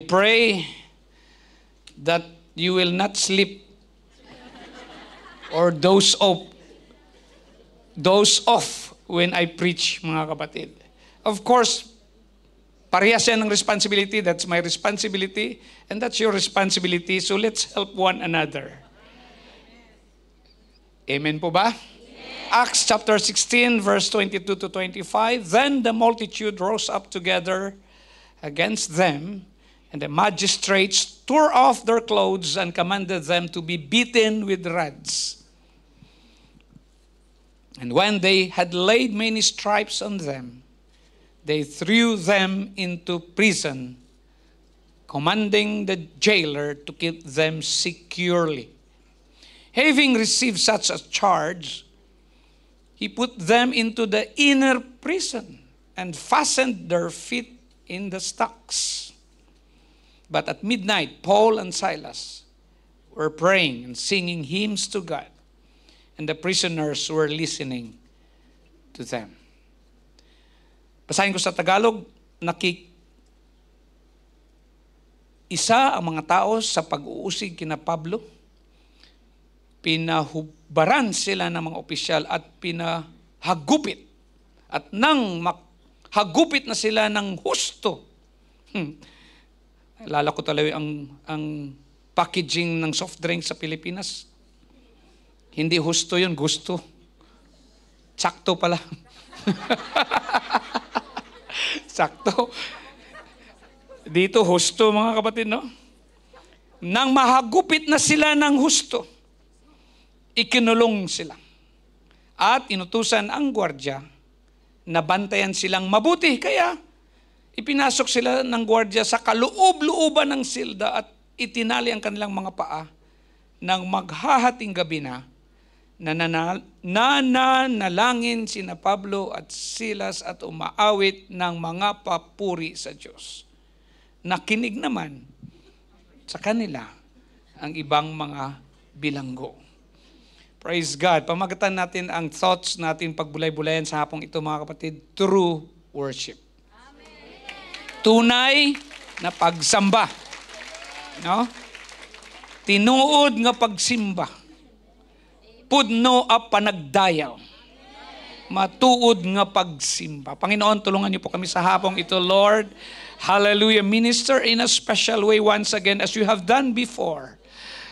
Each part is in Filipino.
pray that you will not sleep or doze off when I preach, mga kapatid. Of course, parehas yan ng responsibility. That's my responsibility, and that's your responsibility. So let's help one another. Amen po ba? Acts chapter 16, verse 22 to 25. Then the multitude rose up together against them, and the magistrates tore off their clothes and commanded them to be beaten with rods. And when they had laid many stripes on them, they threw them into prison, commanding the jailer to keep them securely. Having received such a charge, he put them into the inner prison and fastened their feet in the stocks. But at midnight, Paul and Silas were praying and singing hymns to God, and the prisoners were listening to them. Basahin ko sa Tagalog, isa ang mga tao sa pag-uusig kina Pablo. Pinahubaran sila ng mga opisyal at pinahagupit. At nang hagupit na sila ng husto. Alala ko talaga ang packaging ng soft drink sa Pilipinas. Hindi husto yun, gusto. Sakto pala. Sakto. Dito husto, mga kapatid, no? Nang mahagupit na sila ng husto, ikinulong sila. At inutusan ang gwardya na bantayan silang mabuti. Kaya ipinasok sila ng gwardya sa kaloob-looban ng silda at itinali ang kanilang mga paa nang maghahating gabi na nananalangin sina Pablo at Silas at umaawit ng mga papuri sa Diyos. Nakinig naman sa kanila ang ibang mga bilanggo. Praise God. Pamagatan natin ang thoughts natin pagbulay-bulayan sa hapong ito, mga kapatid. True worship. Amen. Tunay na pagsamba. No? Tinuod nga pagsimba. Pudno a panagdayaw. Matuod nga pagsimba. Panginoon, tulungan niyo po kami sa hapong ito, Lord. Hallelujah. Minister in a special way once again as you have done before.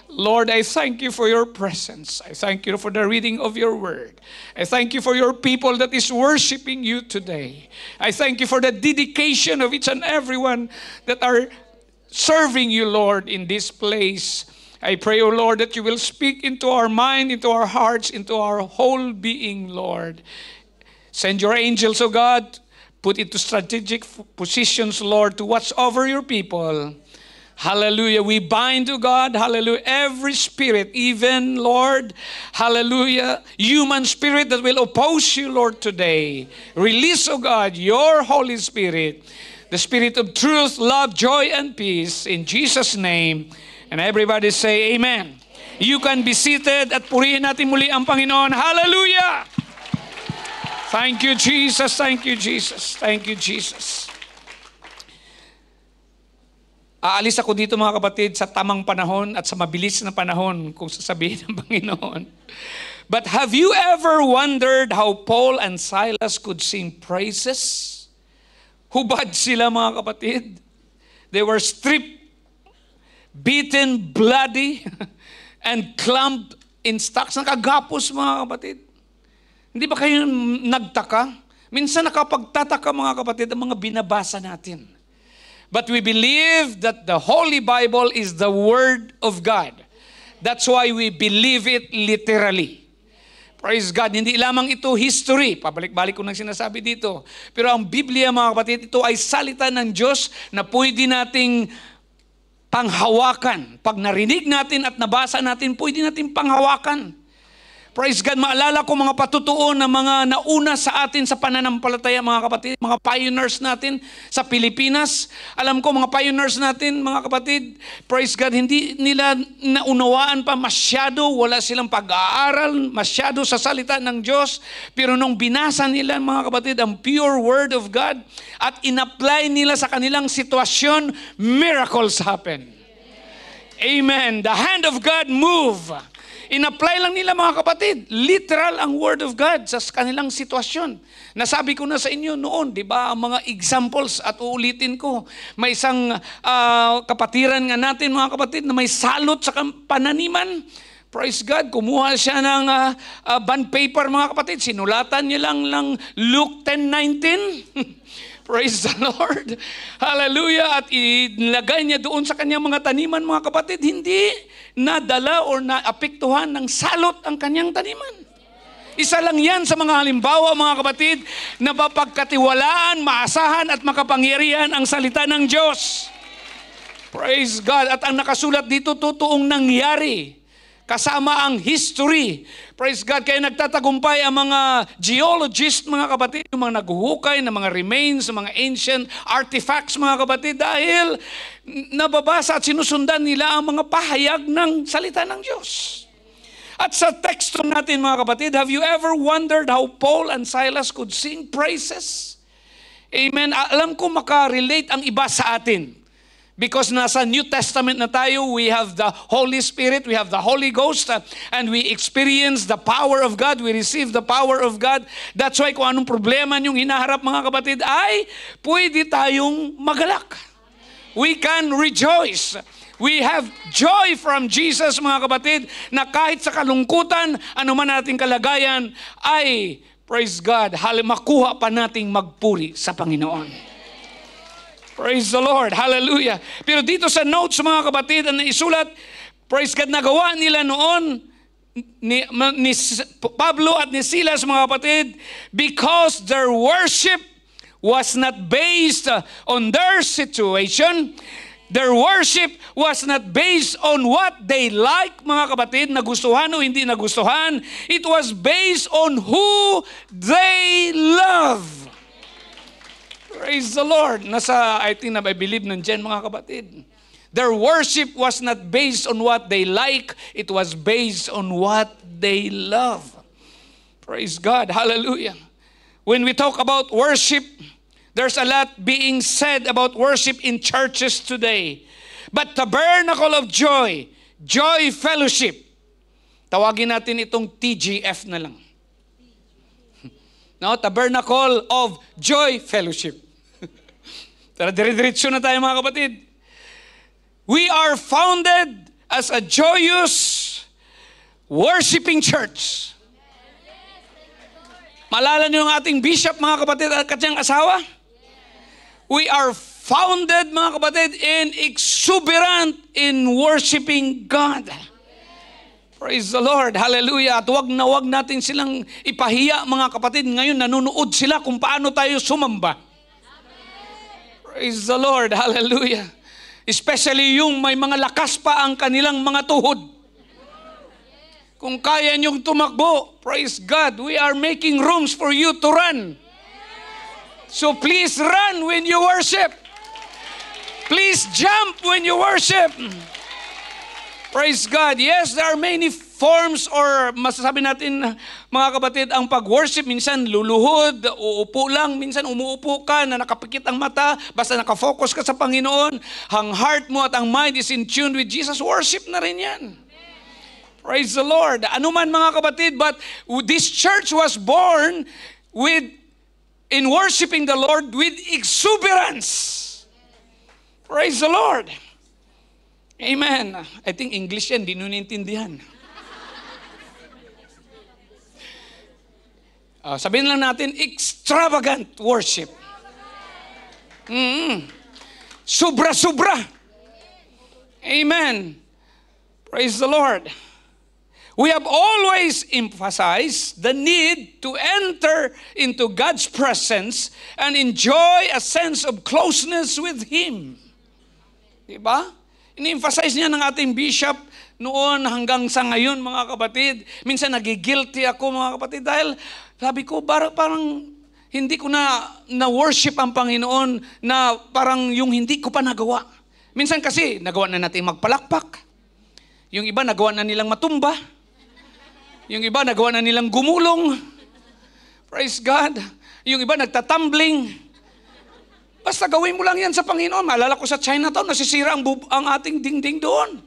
Lord, I thank you for your presence. I thank you for the reading of your word. I thank you for your people that is worshiping you today. I thank you for the dedication of each and everyone that are serving you, Lord, in this place. I pray, O Lord, that you will speak into our mind, into our hearts, into our whole being, Lord. Send your angels, O God, put into strategic positions, Lord, to watch over your people. Hallelujah. We bind to God, hallelujah, every spirit, even, Lord, hallelujah, human spirit that will oppose you, Lord, today. Release, O God, your Holy Spirit, the Spirit of truth, love, joy, and peace, in Jesus' name. And everybody say, Amen. You can be seated at purihin natin muli ang Panginoon. Hallelujah! Thank you, Jesus. Thank you, Jesus. Thank you, Jesus. Aalis ako dito, mga kapatid, sa tamang panahon at sa mabilis na panahon kung sasabihin ng Panginoon. But have you ever wondered how Paul and Silas could sing praises? Hubad sila, mga kapatid. They were stripped, beaten, bloody, and clamped in stocks. Nakagapos, mga kapatid. Hindi ba kayo nagtaka? Minsan nakapagtataka, mga kapatid, ang mga binabasa natin. But we believe that the Holy Bible is the Word of God. That's why we believe it literally. Praise God. Hindi lamang ito history. Pabalik-balik ko nang sinasabi dito. Pero ang Biblia, mga kapatid, ito ay salita ng Diyos na pwede nating panghawakan. Pag narinig natin at nabasa natin, pwede natin panghawakan. Praise God, maalala ko mga patutuon na mga nauna sa atin sa pananampalataya, mga kapatid, mga pioneers natin sa Pilipinas. Alam ko, mga pioneers natin, mga kapatid, praise God, hindi nila naunawaan pa masyado, wala silang pag-aaral masyado sa salita ng Diyos. Pero nung binasa nila, mga kapatid, ang pure Word of God at in-apply nila sa kanilang sitwasyon, miracles happen. Amen. The hand of God move. In-apply lang nila, mga kapatid, literal ang Word of God sa kanilang sitwasyon. Nasabi ko na sa inyo noon, di ba, ang mga examples at uulitin ko. May isang kapatiran nga natin, mga kapatid, na may salot sa pananiman. Praise God, kumuha siya ng bond paper, mga kapatid. Sinulatan niya lang Luke 10:19. Praise the Lord. Hallelujah. At inilagay niya doon sa kanyang mga taniman, mga kapatid. Hindi nadala o naapektuhan ng salot ang kanyang taniman. Isa lang yan sa mga halimbawa, mga kapatid, na mapagkatiwalaan, maasahan at makapangyarihan ang salita ng Diyos. Praise God. At ang nakasulat dito, totoong nangyari. Kasama ang history. Praise God. Kaya nagtatagumpay ang mga geologists, mga kapatid, yung mga naghuhukay ng mga remains, ng mga ancient artifacts, mga kapatid, dahil nababasa at sinusundan nila ang mga pahayag ng salita ng Diyos. At sa teksto natin, mga kapatid, have you ever wondered how Paul and Silas could sing praises? Amen. Alam ko makarelate ang iba sa atin. Because nasa New Testament na tayo, we have the Holy Spirit, we have the Holy Ghost, and we experience the power of God, we receive the power of God. That's why kung anong problema yung hinaharap, mga kapatid, ay pwede tayong magalak. We can rejoice. We have joy from Jesus, mga kapatid, na kahit sa kalungkutan, anuman nating kalagayan, ay, praise God, makuha pa nating magpuri sa Panginoon. Praise the Lord. Hallelujah. Pero dito sa notes, mga kapatid, ang naisulat, praise God, nagawa nila noon ni Pablo at ni Silas, mga kapatid, because their worship was not based on their situation. Their worship was not based on what they like, mga kapatid, nagustuhan o hindi nagustuhan. It was based on who they love. Praise the Lord. I think I believe nandiyan, mga kapatid. Their worship was not based on what they like. It was based on what they love. Praise God. Hallelujah. When we talk about worship, there's a lot being said about worship in churches today. But Tabernacle of Joy, Joy Fellowship, tawagin natin itong TGF na lang. No, Tabernacle of Joy Fellowship. Tara, dire-diretso na tayo, mga kapatid. We are founded as a joyous, worshiping church. Malala niyo yung ating bishop, mga kapatid, at kanyang asawa? We are founded, mga kapatid, in exuberant in worshiping God. Praise the Lord. Hallelujah. At wag natin silang ipahiya, mga kapatid. Ngayon, nanonood sila kung paano tayo sumamba. Praise the Lord. Hallelujah. Especially yung may mga lakas pa ang kanilang mga tuhod. Kung kaya niyong tumakbo, praise God, we are making rooms for you to run. So please run when you worship. Please jump when you worship. Praise God. Yes, there are many forms or masasabi natin, mga kapatid, ang pag-worship, minsan luluhod, uupo lang, minsan umuupo ka na nakapikit ang mata, basta nakafocus ka sa Panginoon, ang heart mo at ang mind is in tune with Jesus, worship na rin yan. Praise the Lord. Ano man, mga kapatid, but this church was born in worshiping the Lord with exuberance. Praise the Lord. Amen. I think English yan, di nyo naintindihan. Sabihin lang natin, extravagant worship. Sobra-sobra. Amen. Praise the Lord. We have always emphasized the need to enter into God's presence and enjoy a sense of closeness with Him. Diba? Ini-emphasize niya ng ating bishop noon hanggang sa ngayon, mga kapatid. Minsan nagigilty ako, mga kapatid, dahil sabi ko, parang hindi ko na worship ang Panginoon na parang yung hindi ko pa nagawa. Minsan kasi, nagawa na natin magpalakpak. Yung iba, nagawa na nilang matumba. Yung iba, nagawa na nilang gumulong. Praise God. Yung iba, nagtatumbling. Basta gawin mo lang yan sa Panginoon. Maalala ko sa Chinatown, nasisira ang ating dingding doon.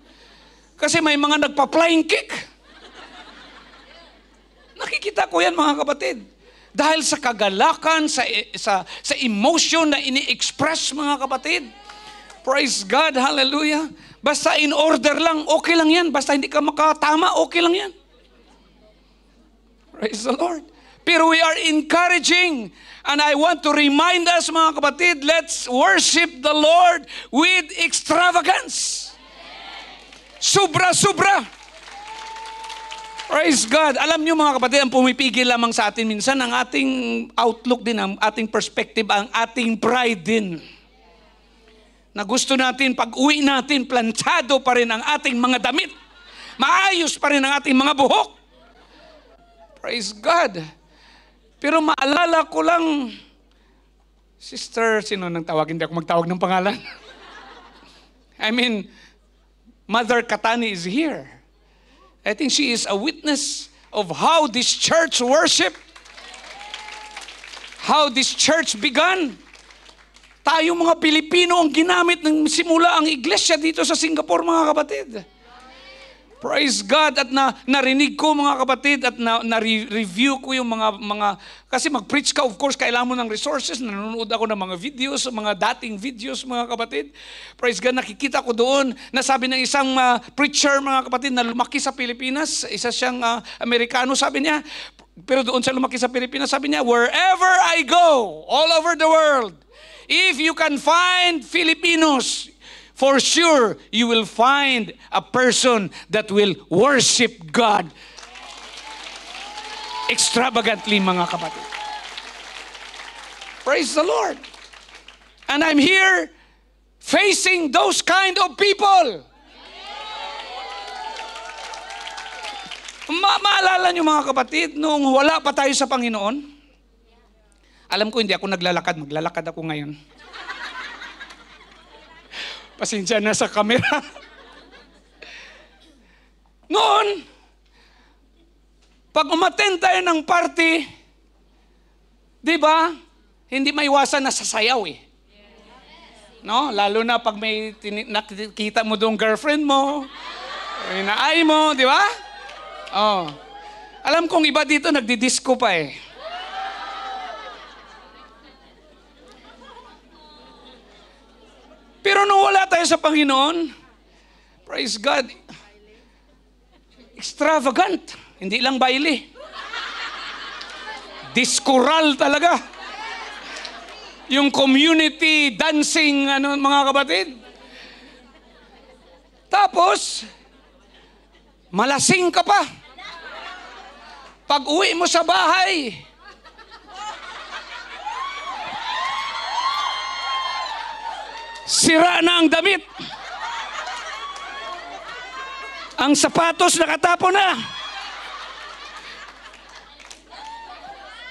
Kasi may mga nagpa-flying kick. Nakikita ko yan, mga kapatid. Dahil sa kagalakan, sa emotion na ini-express, mga kapatid. Praise God, hallelujah. Basta in order lang, okay lang yan. Basta hindi ka makatama, okay lang yan. Praise the Lord. Pero we are encouraging, and I want to remind us, mga kapatid, let's worship the Lord with extravagance. Sobra-sobra. Praise God. Alam niyo, mga kapatid, ang pumipigil lamang sa atin minsan, ang ating outlook din, ang ating perspective, ang ating pride din. Na gusto natin, pag uwi natin, planchado pa rin ang ating mga damit. Maayos pa rin ang ating mga buhok. Praise God. Pero maalala ko lang, Sister, sino nang tawag? Hindi ako magtawag ng pangalan. I mean, Mother Katani is here. I think she is a witness of how this church worship, how this church began. Tayo mga Pilipino ang ginamit ng simula ang iglesia dito sa Singapore, mga kapatid. Praise God. At narinig ko, mga kapatid, at na-review ko yung mga kasi mag-preach ka, of course, kailangan mo ng resources. Nanonood ako ng mga videos, mga dating videos, mga kapatid. Praise God. Nakikita ko doon, nasabi ng isang preacher, mga kapatid, na lumaki sa Pilipinas. Isa siyang Amerikano, sabi niya. Pero doon siya lumaki sa Pilipinas, sabi niya, wherever I go, all over the world, if you can find Filipinos, for sure, you will find a person that will worship God extravagantly, mga kapatid. Praise the Lord. And I'm here facing those kind of people. Maalala niyo, mga kapatid, nung wala pa tayo sa Panginoon, alam ko hindi ako naglalakad, maglalakad ako ngayon. Pasensya na sa camera. Noon, pag umattend tayo ng party, di ba, hindi maiwasan na sasayaw eh. No? Lalo na pag may nakikita mo doong girlfriend mo, inaay mo, di ba? Oh. Alam kong iba dito nagdi-disco pa eh. Pero nung wala tayo sa Panginoon, praise God, extravagant. Hindi lang baile. Diskural talaga. Yung community dancing, mga kapatid. Tapos, malasing ka pa. Pag uwi mo sa bahay, sira na ang damit. Ang sapatos nakatapo na.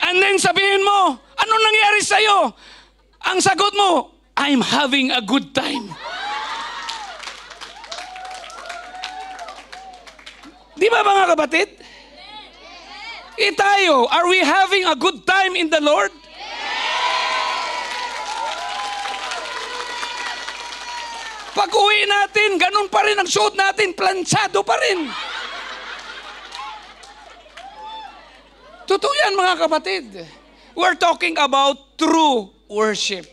And then sabihin mo, anong nangyari sa'yo? Ang sagot mo, I'm having a good time. Di ba, mga kapatid? Tayo, are we having a good time in the Lord? Pag uwi natin, ganun pa rin ang suot natin, planchado pa rin. Totoo yan, mga kapatid. We're talking about true worship.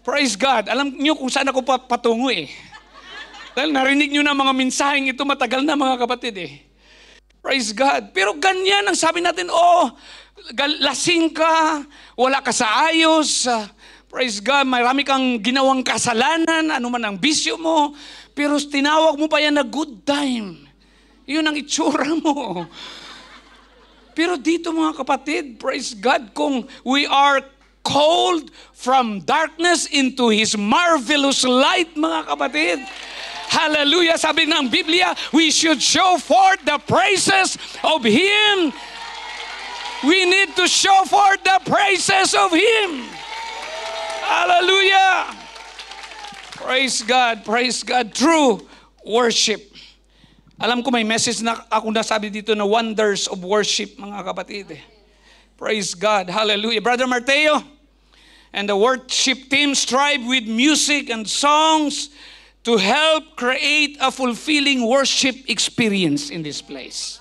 Praise God. Alam niyo kung saan ako patungo eh. Dahil narinig niyo na mga mensaheng ito matagal na, mga kapatid eh. Praise God. Pero ganyan ang sabi natin, lasing ka, wala ka sa ayos, praise God, marami kang ginawang kasalanan, ano man ang bisyo mo, pero tinawag mo pa yan na good time. Yun ang itsura mo. Pero dito, mga kapatid, praise God, kung we are called from darkness into His marvelous light, mga kapatid. Hallelujah! Sabi ng Biblia, we should show forth the praises of Him. We need to show forth the praises of Him. Hallelujah! Praise God, praise God. True worship. Alam ko may message na ako nasabi dito na wonders of worship, mga kapatid. Praise God. Hallelujah. Brother Mateo and the worship team strive with music and songs to help create a fulfilling worship experience in this place.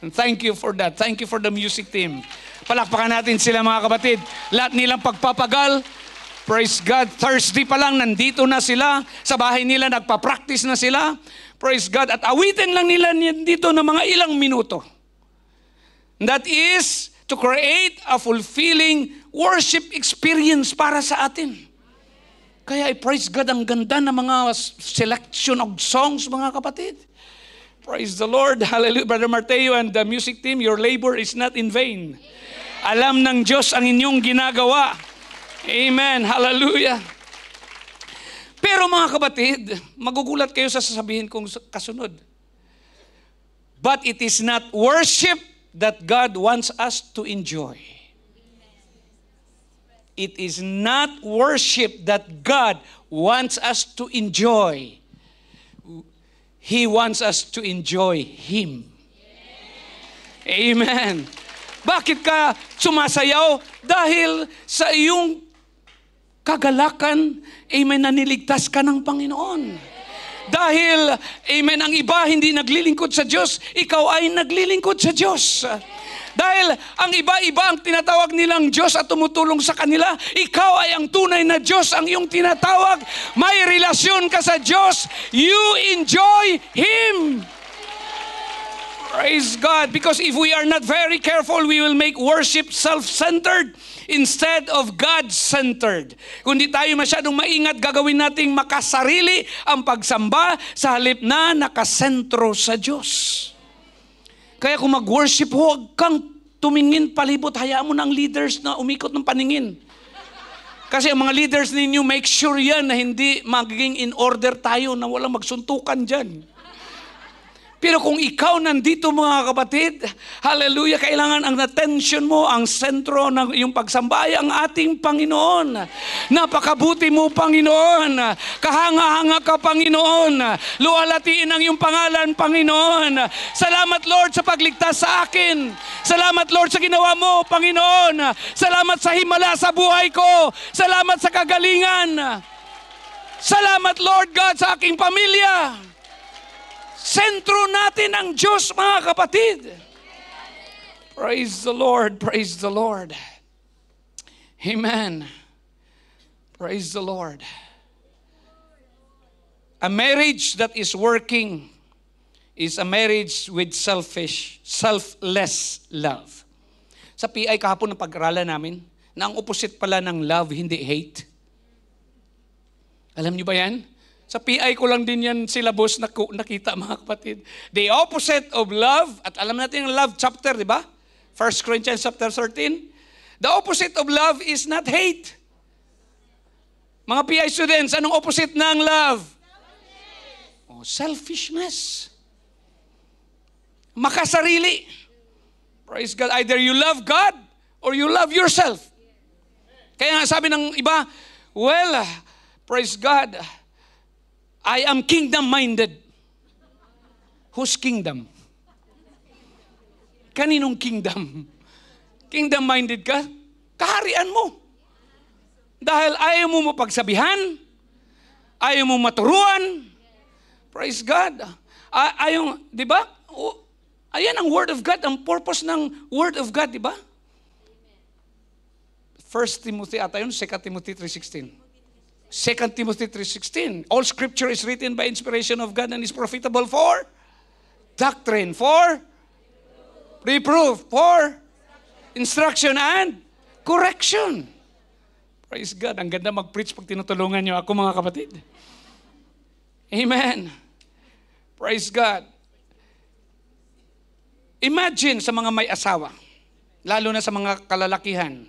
And thank you for that. Thank you for the music team. Palakpakan natin sila, mga kapatid. Lahat nilang pagpapagal. Praise God. Thursday pa lang, nandito na sila. Sa bahay nila, nagpa-practice na sila. Praise God. At awitin lang nila dito ng mga ilang minuto. That is to create a fulfilling worship experience para sa atin. Kaya praise God, ang ganda ng mga selection of songs, mga kapatid. Praise the Lord. Hallelujah. Brother Mateo and the music team, your labor is not in vain. Alam ng Diyos ang inyong ginagawa. Amen. Hallelujah. Pero mga kapatid, magugulat kayo sa sasabihin kong kasunod. But it is not worship that God wants us to enjoy. It is not worship that God wants us to enjoy. He wants us to enjoy Him. Amen. Bakit ka sumasayaw? Dahil sa iyong kagalakan, amen, naniligtas ka ng Panginoon. Dahil, amen, ang iba hindi naglilingkod sa Diyos, ikaw ay naglilingkod sa Diyos. Dahil ang iba-iba ang tinatawag nilang Diyos at tumutulong sa kanila, ikaw ay ang tunay na Diyos ang iyong tinatawag. May relasyon ka sa Diyos. You enjoy Him. Praise God. Because if we are not very careful, we will make worship self-centered instead of God-centered. Kung di tayo masyadong maingat, gagawin nating makasarili ang pagsamba sa halip na nakasentro sa Diyos. Kaya kung mag-worship, huwag kang tumingin palibot. Hayaan mo ng leaders na umikot ng paningin. Kasi ang mga leaders ninyo, make sure yan na hindi magiging in order tayo na walang magsuntukan dyan. Pero kung ikaw nandito, mga kapatid, hallelujah, kailangan ang attention mo, ang sentro ng iyong pagsamba ay ang ating Panginoon. Napakabuti mo, Panginoon. Kahanga-hanga ka, Panginoon. Luwalatiin ang iyong pangalan, Panginoon. Salamat, Lord, sa pagligtas sa akin. Salamat, Lord, sa ginawa mo, Panginoon. Salamat sa himala sa buhay ko. Salamat sa kagalingan. Salamat, Lord God, sa aking pamilya. Sentro natin ang Diyos, mga kapatid. Praise the Lord, praise the Lord. Amen. Praise the Lord. A marriage that is working is a marriage with selfless love. Sa PI kahapon na pag-aralan namin, na ang opposite pala ng love, hindi hate. Alam niyo ba yan? Sa PI ko lang din yan syllabus na nakita, mga kapatid. The opposite of love, at alam natin yung love chapter, di ba? 1 Corinthians chapter 13. The opposite of love is not hate. Mga PI students, anong opposite ng love? Selfishness. Makasarili. Praise God. Either you love God or you love yourself. Kaya nga sabi ng iba, well, praise God, I am kingdom-minded. Whose kingdom? Kaninong kingdom? Kingdom-minded ka? Kaharian mo. Dahil ayaw mo mapagsabihan, ayaw mo maturuan. Praise God. Ayaw, di ba? Ayan ang Word of God, ang purpose ng Word of God, di ba? 1 Timothy ata yun, 2 Timothy 3:16. 2 Timothy 3:16. All scripture is written by inspiration of God and is profitable for doctrine, for reproof, for instruction and correction. Praise God. Ang ganda mag-preach pag tinutulungan niyo ako, mga kapatid. Amen. Praise God. Imagine sa mga may asawa, lalo na sa mga kalalakihan,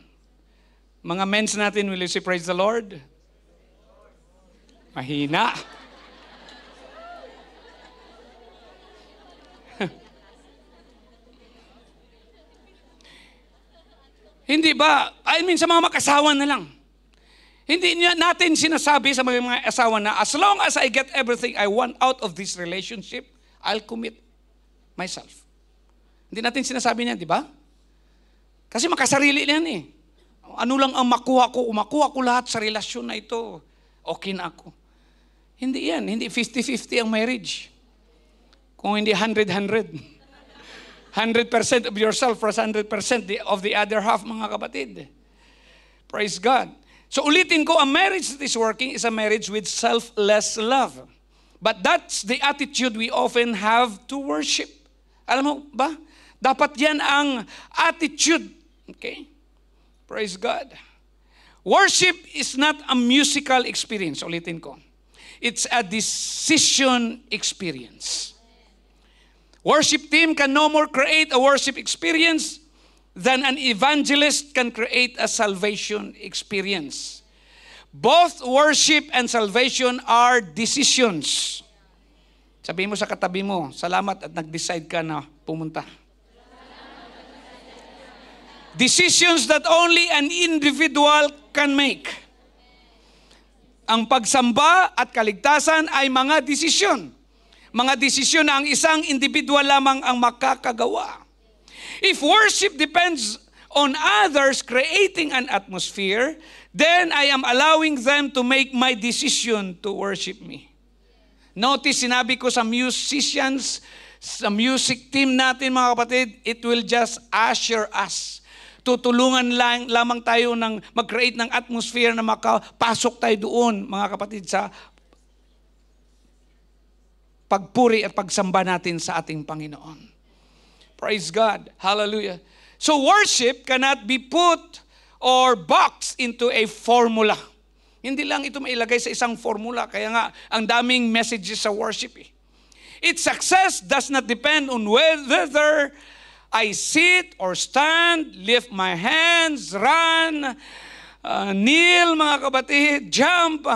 Mga men's natin, will you say praise the Lord? Mahina. Hindi ba? I mean, sa mga mag-asawa na lang. Hindi natin sinasabi sa mga asawa na, as long as I get everything I want out of this relationship, I'll commit myself. Hindi natin sinasabi niyan, di ba? Kasi makasarili yan eh. Ano lang ang makuha ko lahat sa relasyon na ito, okay na ako. Hindi yan, hindi 50-50 ang marriage. Kung hindi 100-100. 100% of yourself plus 100% of the other half, mga kapatid. Praise God. So ulitin ko, a marriage that is working is a marriage with selfless love. But that's the attitude we often have to worship. Alam mo ba? Dapat yan ang attitude. Okay? Praise God. Worship is not a musical experience. Ulitin ko. It's a decision experience. Worship team can no more create a worship experience than an evangelist can create a salvation experience. Both worship and salvation are decisions. Sabihin mo sa katabi mo, salamat at nag-decide ka na pumunta. Decisions that only an individual can make. Ang pagsamba at kaligtasan ay mga desisyon. Mga desisyon na ang isang individual lamang ang makakagawa. If worship depends on others creating an atmosphere, then I am allowing them to make my decision to worship me. Notice, sinabi ko sa musicians, sa music team natin mga kapatid, it will just usher us. Tutulungan lamang tayo ng mag-create ng atmosphere na makapasok tayo doon, mga kapatid, sa pagpuri at pagsamba natin sa ating Panginoon. Praise God. Hallelujah. So worship cannot be put or boxed into a formula. Hindi lang ito mailagay sa isang formula. Kaya nga, ang daming messages sa worship eh. Its success does not depend on whether I sit or stand, lift my hands, run, kneel, mga kapatid, jump.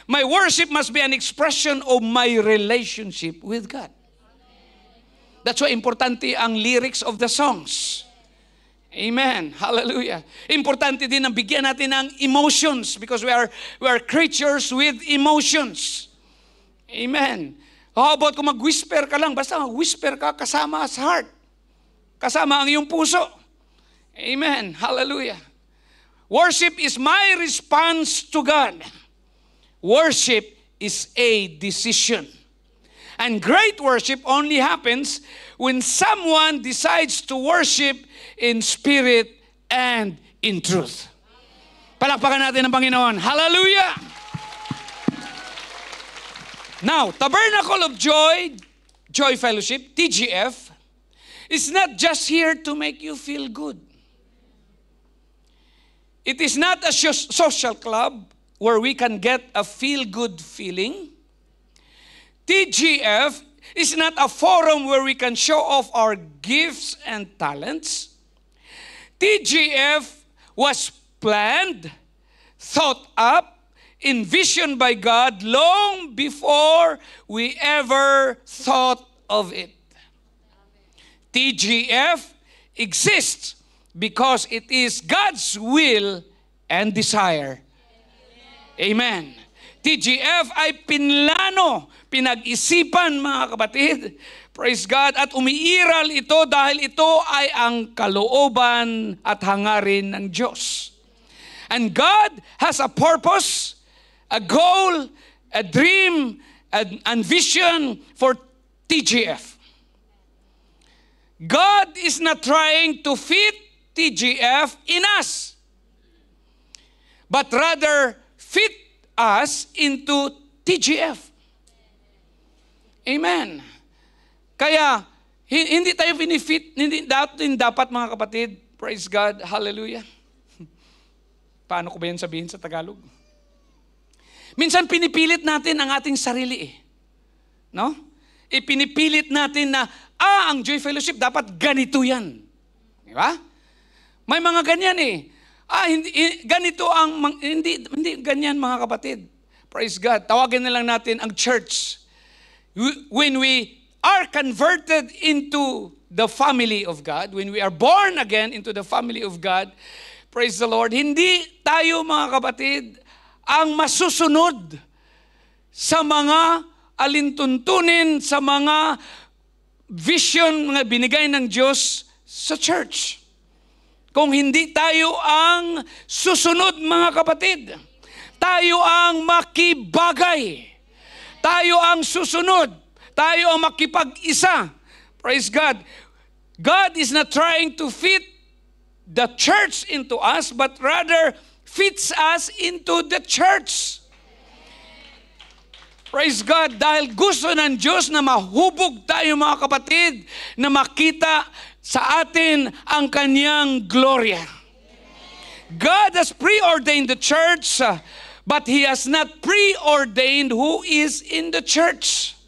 My worship must be an expression of my relationship with God. That's why importante ang lyrics of the songs. Amen. Hallelujah. Importante din ang bigyan natin ng emotions because we are creatures with emotions. Amen. How about kung mag-whisper ka lang, basta mag-whisper ka kasama sa heart. Kasama ang iyong puso. Amen. Hallelujah. Worship is my response to God. Worship is a decision. And great worship only happens when someone decides to worship in spirit and in truth. Palakpakan natin ang Panginoon. Hallelujah! Now, Tabernacle of Joy, Joy Fellowship, TGF, is not just here to make you feel good. It is not a social club where we can get a feel-good feeling. TGF is not a forum where we can show off our gifts and talents. TGF was planned, thought up, envisioned by God long before we ever thought of it. TGF exists because it is God's will and desire. Amen. TGF ay pinlano, pinag-isipan, mga kapatid. Praise God. At umiiral ito dahil ito ay ang kalooban at hangarin ng Diyos. And God has a purpose, a goal, a dream, and vision for TGF. God is not trying to fit TGF in us, but rather fit us into TGF. Amen. Kaya, hindi tayo pinifit, hindi dapat mga kapatid, praise God, hallelujah. Paano ko ba yan sabihin sa Tagalog? Minsan pinipilit natin ang ating sarili eh. No? Ipinipilit natin na, ang Joy Fellowship dapat ganito yan. Di ba? May mga ganyan eh. Ganito hindi ganyan mga kapatid. Praise God. Tawagin na lang natin ang church. When we are converted into the family of God, when we are born again into the family of God, praise the Lord, hindi tayo mga kapatid ang masusunod sa mga alintuntunin, sa mga vision, mga binigay ng Diyos sa church. Kung hindi tayo ang susunod mga kapatid, tayo ang makibagay, tayo ang susunod, tayo ang makipag-isa. Praise God. God is not trying to fit the church into us, but rather fits us into the church. Praise God. Dahil gusto ng Diyos na mahubog tayo mga kapatid, na makita sa atin ang kanyang gloria. God has preordained the church, but He has not preordained who is in the church.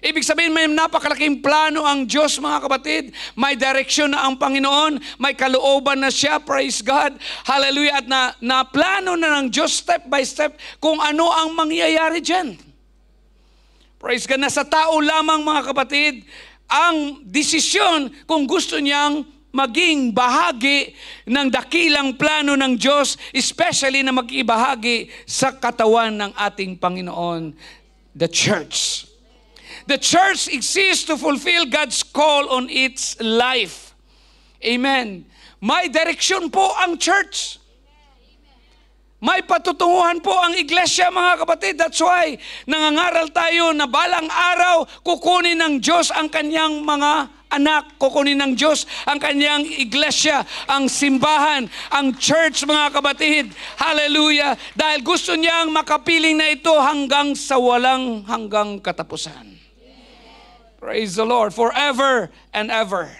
Ibig sabihin, may napakalaking plano ang Diyos, mga kapatid. May direksyon na ang Panginoon. May kalooban na siya. Praise God. Hallelujah. At na plano na ng Diyos step by step kung ano ang mangyayari dyan. Praise God. Nasa tao lamang, mga kapatid, ang desisyon kung gusto niyang maging bahagi ng dakilang plano ng Diyos, especially na makibahagi sa katawan ng ating Panginoon, the church. The church exists to fulfill God's call on its life. Amen. May direksyon po ang church. May patutunguhan po ang iglesia, mga kapatid. That's why nangangaral tayo na balang araw kukunin ng Diyos ang kanyang mga anak, kukunin ng Diyos ang kanyang iglesia, ang simbahan, ang church, mga kapatid. Hallelujah. Dahil gusto niyang makapiling na ito hanggang sa walang hanggang katapusan. Praise the Lord, forever and ever.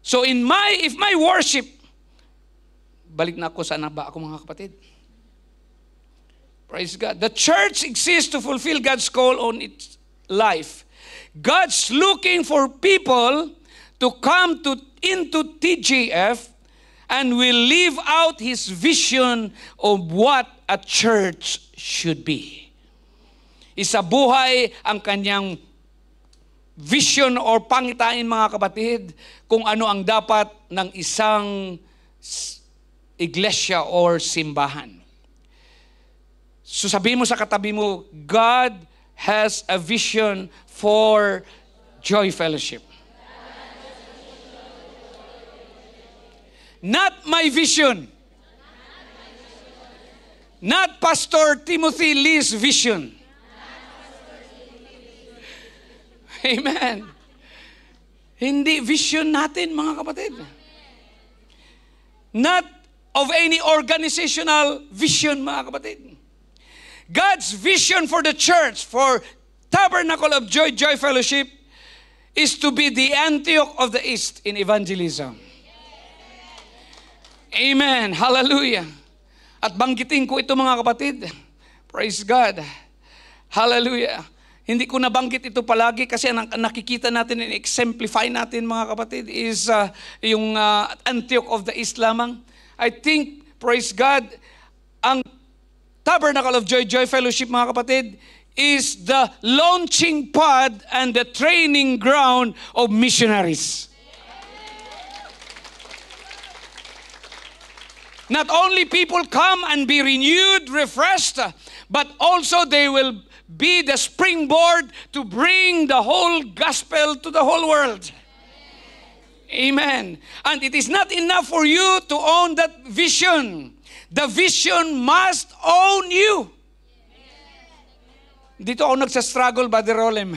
So if my worship, balik na ako sa ba ako mga kapatid. Praise God. The church exists to fulfill God's call on its life. God's looking for people to come into TGF and will live out His vision of what a church should be. Isabuhay ang kanyang vision or pangitain, mga kapatid, kung ano ang dapat ng isang iglesia or simbahan. So sabihin mo sa katabi mo, God has a vision for Joy Fellowship. Not my vision. Not Pastor Timothy Lee's vision. Amen. Hindi vision natin, mga kapatid. Not of any organizational vision, mga kapatid. God's vision for the church, for Tabernacle of Joy, Joy Fellowship, is to be the Antioch of the East in evangelism. Amen. Hallelujah. At banggitin ko ito, mga kapatid. Praise God. Hallelujah. Hindi ko nabanggit ito palagi kasi ang nakikita natin and exemplify natin, mga kapatid, is yung Antioch of the East lamang. I think, praise God, ang Tabernacle of Joy, Joy Fellowship, mga kapatid, is the launching pad and the training ground of missionaries. Not only people come and be renewed, refreshed, but also they will be the springboard to bring the whole gospel to the whole world. Amen. And it is not enough for you to own that vision. The vision must own you. Dito ako nagsastruggle, Brother Rolem.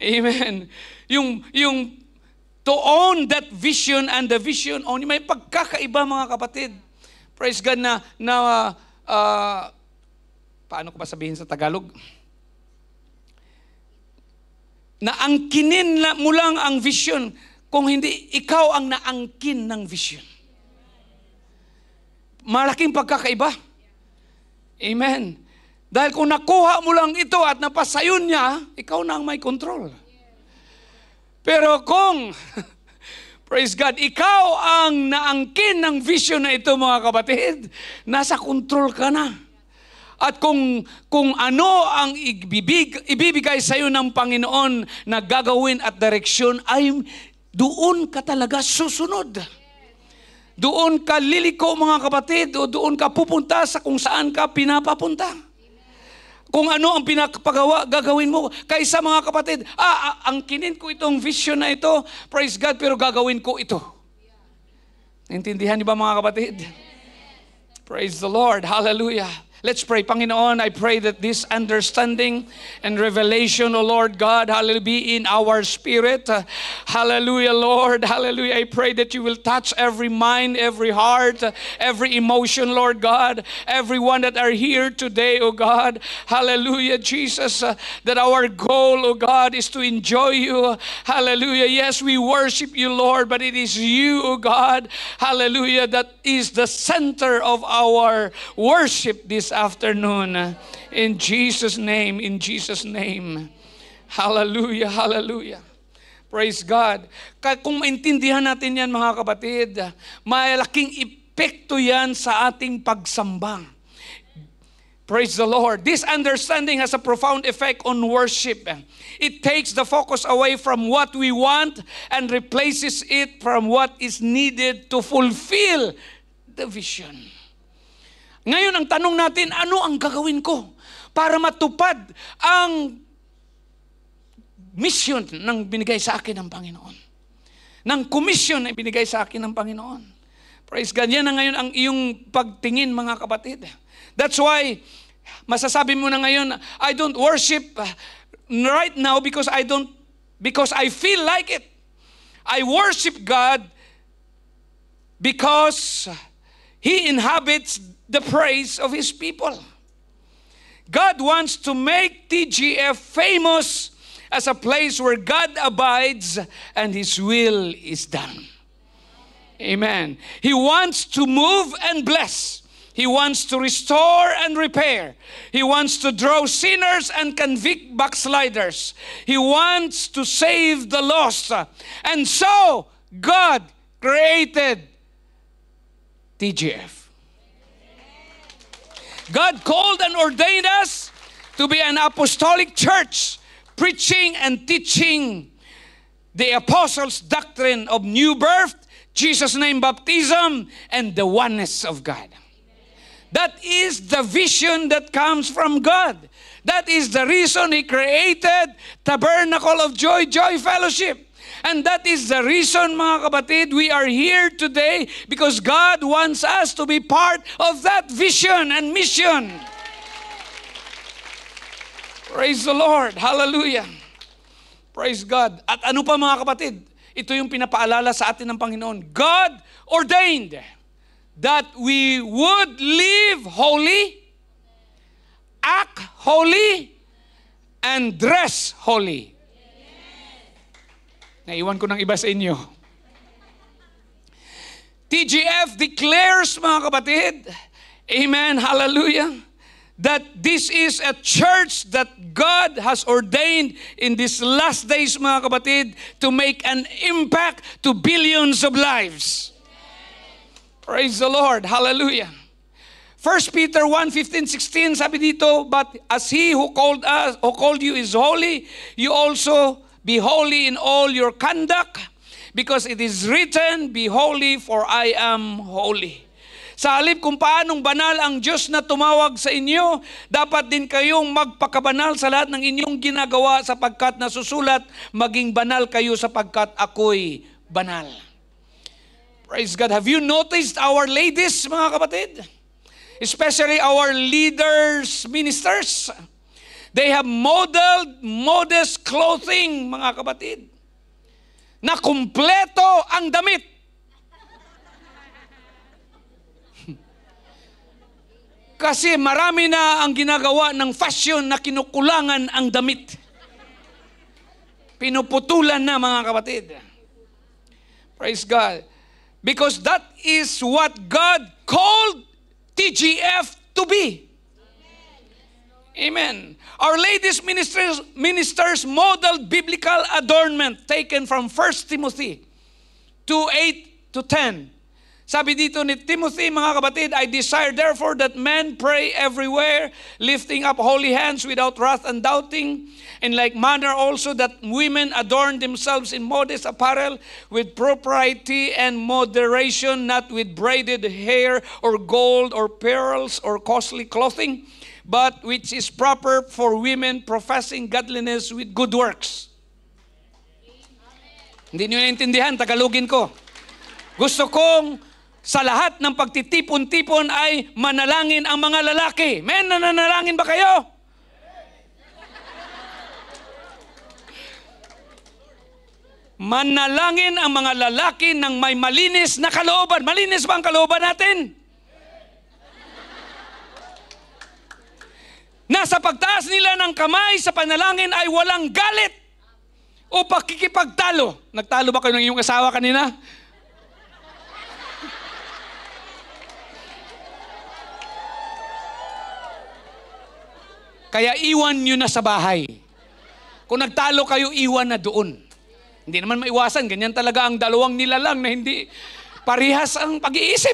Amen. Yung to own that vision and the vision own, may pagkakaiba, mga kapatid. Praise God na paano ko ba sabihin sa Tagalog? Naangkinin mo lang ang vision kung hindi ikaw ang naangkin ng vision. Malaking pagkakaiba. Amen. Dahil kung nakuha mo lang ito at napasayon niya, ikaw na ang may control. Pero kung, Praise God. Ikaw ang naangkin ng vision na ito, mga kapatid. Nasa control ka na. At kung ano ang ibibigay sa iyo ng Panginoon na gagawin at direksyon, ay doon ka talaga susunod. Doon ka liliko, mga kapatid, o doon ka pupunta sa kung saan ka pinapapunta. Kung ano ang pinapagawa, gagawin mo. Kaysa, mga kapatid, angkinin ko itong vision na ito, praise God, pero gagawin ko ito. Naintindihan niyo ba, mga kapatid? Praise the Lord. Hallelujah. Let's pray. Panginoon, I pray that this understanding and revelation, O Lord God, hallelujah, be in our spirit. Hallelujah, Lord. Hallelujah. I pray that you will touch every mind, every heart, every emotion, Lord God. Everyone that are here today, O God. Hallelujah, Jesus. That our goal, O God, is to enjoy you. Hallelujah. Yes, we worship you, Lord, but it is you, O God. Hallelujah. That is the center of our worship this afternoon. In Jesus' name, in Jesus' name. Hallelujah, hallelujah. Praise God. Kung maintindihan natin yan, mga kapatid, malaking epekto yan sa ating pagsamba. Praise the Lord. This understanding has a profound effect on worship. It takes the focus away from what we want and replaces it from what is needed to fulfill the vision. Ngayon, ang tanong natin, ano ang gagawin ko para matupad ang mission ng binigay sa akin ng Panginoon? Ng commission na binigay sa akin ng Panginoon. Praise God. Yan na ngayon ang iyong pagtingin, mga kapatid. That's why, masasabi mo na ngayon, I don't worship right now because I feel like it. I worship God because He inhabits the praise of His people. God wants to make TGF famous as a place where God abides and His will is done. Amen. He wants to move and bless. He wants to restore and repair. He wants to draw sinners and convict backsliders. He wants to save the lost. And so, God created TGF. God called and ordained us to be an apostolic church, preaching and teaching the apostles' doctrine of new birth, Jesus' name baptism, and the oneness of God. That is the vision that comes from God. That is the reason He created Tabernacle of Joy, Joy Fellowship. And that is the reason, mga kapatid, we are here today because God wants us to be part of that vision and mission. Praise the Lord. Hallelujah. Praise God. At ano pa, mga kapatid? Ito yung pinapaalala sa atin ng Panginoon. God ordained that we would live holy, act holy, and dress holy. Naiwan ko ng iba sa inyo. TGF declares, mga kapatid, amen, hallelujah, that this is a church that God has ordained in these last days, mga kapatid, to make an impact to billions of lives. Praise the Lord, hallelujah. 1 Peter 1:15-16, sabi dito, but as He who called you is holy, you also be holy in all your conduct, because it is written, be holy for I am holy. Sa halip kung paanong banal ang Diyos na tumawag sa inyo, dapat din kayong magpakabanal sa lahat ng inyong ginagawa sapagkat nasusulat, maging banal kayo sapagkat ako'y banal. Praise God. Have you noticed our ladies, mga kapatid? Especially our leaders, ministers. They have modeled modest clothing, mga kapatid, na kumpleto ang damit. Kasi marami na ang ginagawa ng fashion na kinukulangan ang damit. Pinuputulan na, mga kapatid. Praise God. Because that is what God called TGF to be. Amen. Our ladies ministers modeled biblical adornment taken from 1 Timothy 2:8-10. Sabi dito ni Timothy, mga kapatid, I desire therefore that men pray everywhere, lifting up holy hands without wrath and doubting. In like manner also that women adorn themselves in modest apparel with propriety and moderation, not with braided hair or gold or pearls or costly clothing, but which is proper for women professing godliness with good works. Hindi niyo naintindihan, Tagalogin ko. Gusto kong sa lahat ng pagtitipon-tipon ay manalangin ang mga lalaki. Men, nananalangin ba kayo? Manalangin ang mga lalaki ng may malinis na kalooban. Malinis ba ang kalooban natin? Nasa pagtaas nila ng kamay sa panalangin ay walang galit o pakikipagtalo. Nagtalo ba kayo ng iyong asawa kanina? Kaya iwan nyo na sa bahay. Kung nagtalo kayo, iwan na doon. Hindi naman maiwasan. Ganyan talaga ang dalawang nilalang na hindi parihas ang pag-iisip.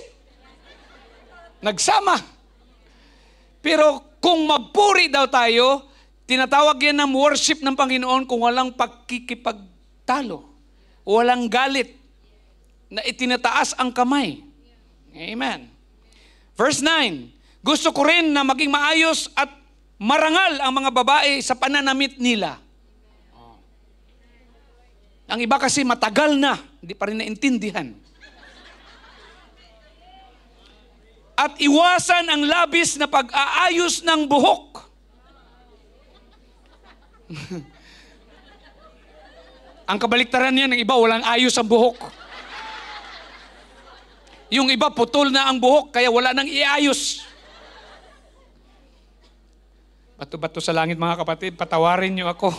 Nagsama. Pero kung magpuri daw tayo, tinatawag yan ng worship ng Panginoon kung walang pagkikipagtalo. Walang galit. Na itinataas ang kamay. Amen. Verse 9. Gusto ko rin na maging maayos at marangal ang mga babae sa pananamit nila. Ang iba kasi matagal na, hindi pa rin naintindihan. At iwasan ang labis na pag-aayos ng buhok. Ang kabaliktaran niya ng iba, walang ayos ang buhok. Yung iba, putol na ang buhok, kaya wala nang iayos. Bato-bato sa langit, mga kapatid, patawarin niyo ako.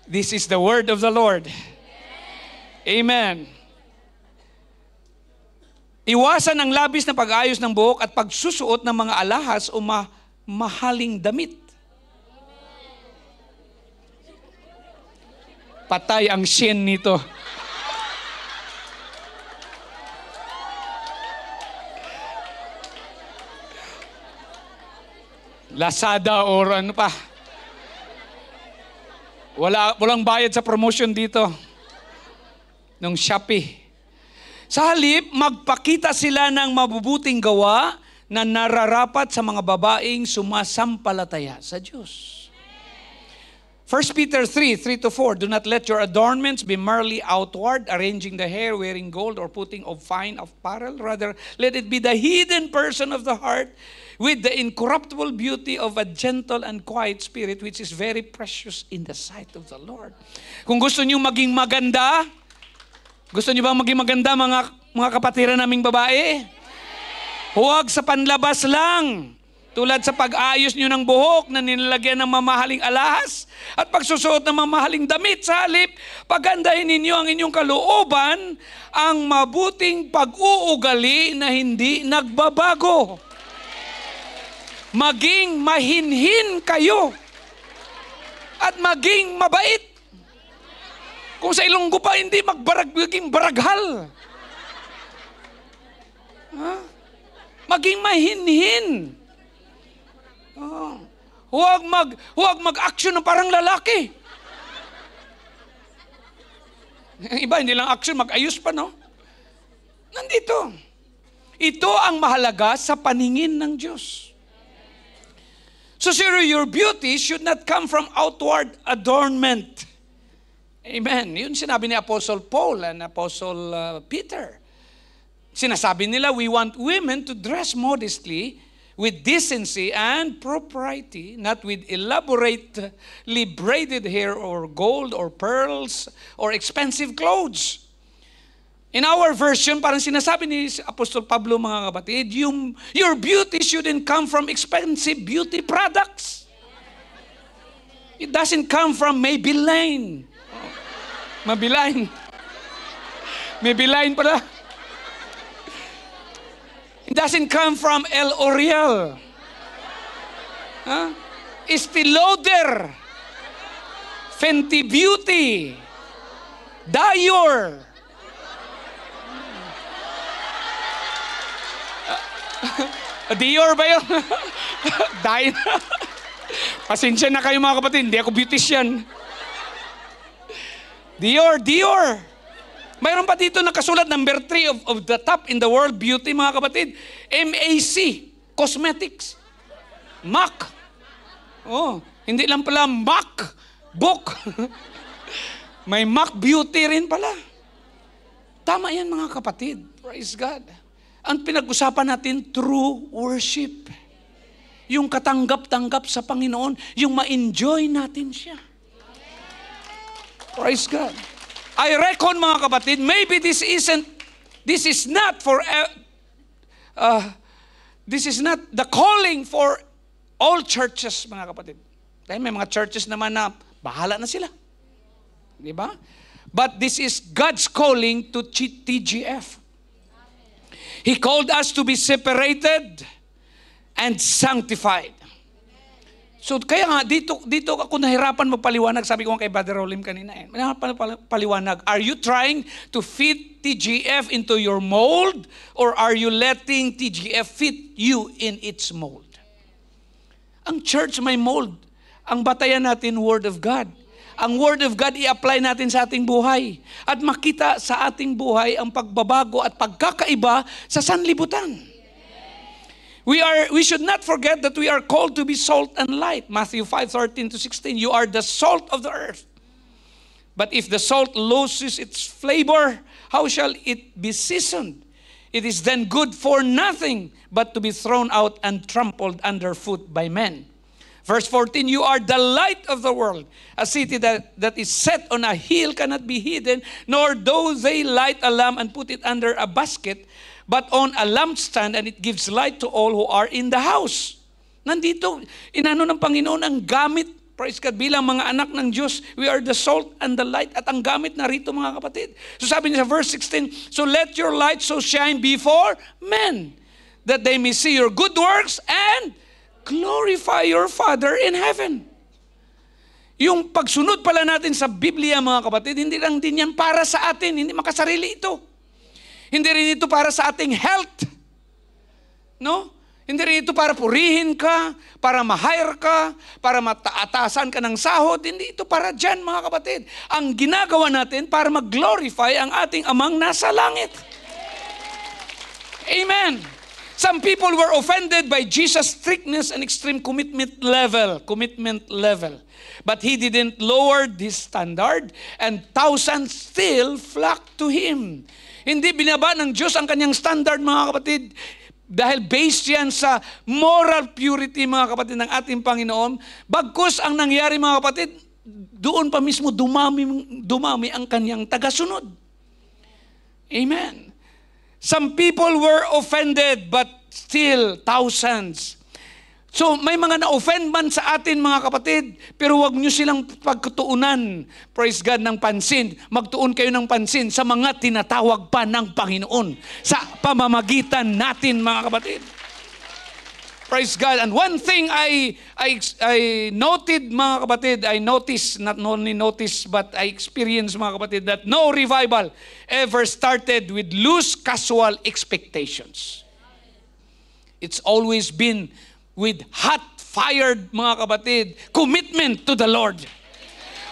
This is the word of the Lord. Amen. Iwasan ang labis na pag-ayos ng buhok at pagsusuot ng mga alahas o mahaling damit. Patay ang sien nito. Lazada or ano pa. Walang bayad sa promotion dito. Nung Shopee. Sa halip, magpakita sila ng mabubuting gawa na nararapat sa mga babaeng sumasampalataya sa Diyos. 1 Peter 3:3-4, do not let your adornments be merely outward, arranging the hair, wearing gold, or putting of fine apparel. Rather, let it be the hidden person of the heart with the incorruptible beauty of a gentle and quiet spirit, which is very precious in the sight of the Lord. Kung gusto niyo maging maganda, gusto niyo ba maging maganda, mga kapatiran naming babae? Huwag sa panlabas lang. Tulad sa pag-ayos nyo ng buhok na nilalagyan ng mamahaling alahas at pagsusuot ng mamahaling damit. Sa halip, pagandahin ninyo ang inyong kalooban, ang mabuting pag-uugali na hindi nagbabago. Maging mahinhin kayo at maging mabait. Kung sa Ilonggo pa, hindi maging baraghal. Maging mahinhin. Huwag mag-action na parang lalaki. Ang iba, hindi lang action, mag-ayos pa, no? Nandito. Ito ang mahalaga sa paningin ng Diyos. So, sir, your beauty should not come from outward adornment. Amen. Yun sinabi ni Apostle Paul and Apostle Peter. Sinasabi nila, we want women to dress modestly, with decency and propriety, not with elaborately braided hair or gold or pearls or expensive clothes. In our version, parang sinasabi ni Apostol Pablo, mga kapatid, your beauty shouldn't come from expensive beauty products. It doesn't come from Maybelline. Maybelline. Maybelline pala. It doesn't come from L'Oreal. Estee Lauder. Fenty Beauty. Dior. Dior ba yun? Dahil pasensya na kayo mga kapatid, hindi ako beautician. Dior. Mayroon pa dito nakasulat number 3 of the top in the world beauty mga kapatid. MAC, Cosmetics. MAC. Oh, hindi lang pala MAC, book. May MAC Beauty rin pala. Tama yan mga kapatid. Praise God. Ang pinag-usapan natin, true worship. Yung katanggap-tanggap sa Panginoon, yung ma-enjoy natin siya. Praise God. I reckon mga kapatid, maybe this is not the calling for all churches mga kapatid. Dahil may mga churches naman na bahala na sila. Di ba? But this is God's calling to TGF. He called us to be separated and sanctified. So kaya nga, dito ako nahirapan magpaliwanag. Sabi ko kay Brother Rolim kanina. Paliwanag. Are you trying to fit TGF into your mold? Or are you letting TGF fit you in its mold? Ang church may mold. Ang batayan natin, Word of God. Ang Word of God, i-apply natin sa ating buhay. At makita sa ating buhay ang pagbabago at pagkakaiba sa sanlibutan. We should not forget that we are called to be salt and light. Matthew 5:13-16. You are the salt of the earth. But if the salt loses its flavor, how shall it be seasoned? It is then good for nothing but to be thrown out and trampled underfoot by men. Verse 14, you are the light of the world. A city that is set on a hill cannot be hidden, nor do they light a lamp and put it under a basket, but on a lampstand, and it gives light to all who are in the house. Nandito, inano ng Panginoon ang gamit, praise God, bilang mga anak ng Diyos, we are the salt and the light, at ang gamit narito mga kapatid. So sabi niya sa verse 16, so let your light so shine before men, that they may see your good works and glorify your Father in heaven. Yung pagsunod pala natin sa Biblia mga kapatid, hindi lang din yan para sa atin, hindi makasarili ito. Hindi rin ito para sa ating health. No? Hindi rin ito para purihin ka, para ma-hire ka, para mataatasan ka ng sahod. Hindi ito para dyan, mga kapatid. Ang ginagawa natin para mag-glorify ang ating amang nasa langit. Amen. Some people were offended by Jesus' strictness and extreme commitment level. But he didn't lower this standard, and thousands still flocked to him. Hindi binaba ng Diyos ang kanyang standard, mga kapatid. Dahil based yan sa moral purity, mga kapatid, ng ating Panginoon. Bagkus ang nangyari, mga kapatid, doon pa mismo dumami ang kanyang tagasunod. Amen. Some people were offended, but still thousands. So may mga na-offend man sa atin mga kapatid, pero wag nyo silang pagtuunan, praise God, ng pansin. Magtuon kayo ng pansin sa mga tinatawag pa ng Panginoon sa pamamagitan natin mga kapatid. Praise God. And one thing I noted mga kapatid, I noticed, not only noticed, but I experienced mga kapatid, that no revival ever started with loose casual expectations. It's always been with hot-fired, mga kapatid, commitment to the Lord.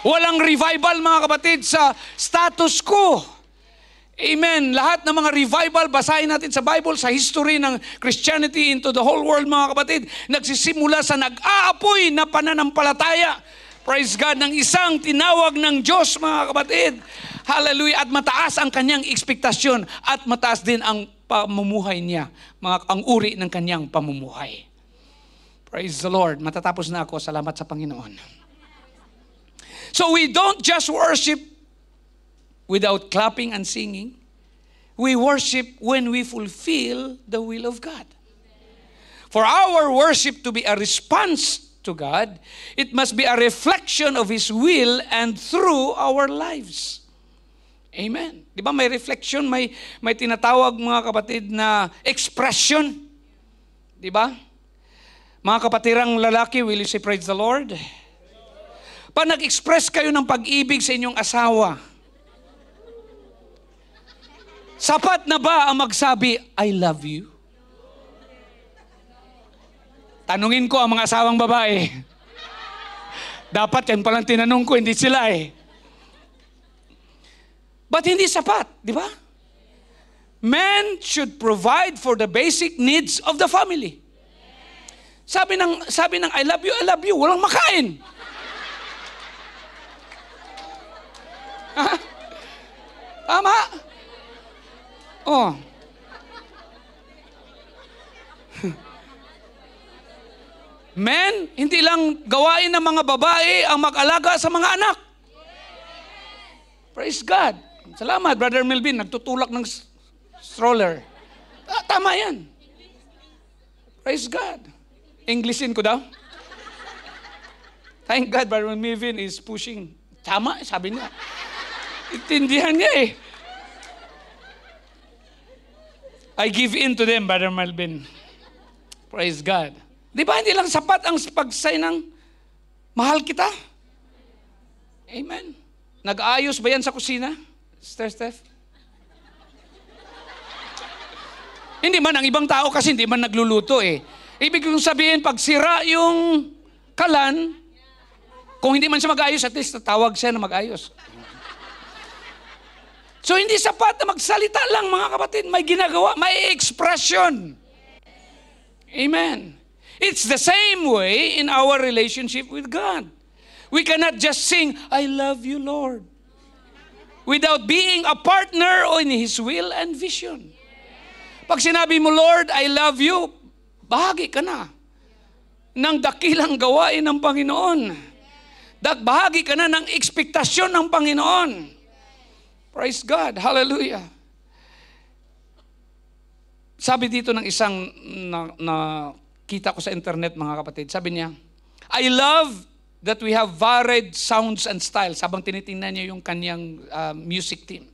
Walang revival, mga kapatid, sa status quo. Amen. Lahat ng mga revival, basahin natin sa Bible, sa history ng Christianity into the whole world, mga kapatid, nagsisimula sa nag-aapoy na pananampalataya. Praise God, ng isang tinawag ng Diyos, mga kapatid. Hallelujah. At mataas ang kanyang ekspektasyon at mataas din ang pamumuhay niya, ang uri ng kanyang pamumuhay. Praise the Lord. Matatapos na ako. Salamat sa Panginoon. So we don't just worship without clapping and singing. We worship when we fulfill the will of God. For our worship to be a response to God, it must be a reflection of His will and through our lives. Amen. Di ba may reflection, may tinatawag mga kapatid na expression. Di ba? Mga kapatirang lalaki, will you say praise the Lord? Pag nag-express kayo ng pag-ibig sa inyong asawa, sapat na ba ang magsabi, I love you? Tanungin ko ang mga asawang babae. Dapat yan palang tinanong ko, hindi sila eh. But hindi sapat, di ba? Men should provide for the basic needs of the family. Sabi ng I love you, walang makain. Tama? Oh. Men, hindi lang gawain ng mga babae ang mag-alaga sa mga anak. Praise God. Salamat, Brother Melvin, nagtutulak ng stroller. Tama yan. Praise God. Englishin ko daw. Thank God, Brother Melvin is pushing. Tama, sabi niya. Intindihan niya eh. I give in to them, Brother Melvin. Praise God. Di ba hindi lang sapat ang pagsay ng mahal kita? Amen. Nag-aayos ba yan sa kusina, Sister Steph? Hindi man, ang ibang tao kasi hindi man nagluluto eh. Ibig kong sabihin, pag sira yung kalan, kung hindi man siya mag-ayos, at least tatawag siya na mag-ayos. So hindi sapat na magsalita lang, mga kapatid. May ginagawa, may expression. Amen. It's the same way in our relationship with God. We cannot just sing, I love you, Lord, without being a partner in His will and vision. Pag sinabi mo, Lord, I love you, bahagi ka na ng dakilang gawain ng Panginoon. Bahagi ka na ng ekspektasyon ng Panginoon. Praise God. Hallelujah. Sabi dito ng isang na kita ko sa internet, mga kapatid. Sabi niya, I love that we have varied sounds and styles. Habang tinitingnan niya yung kanyang music team.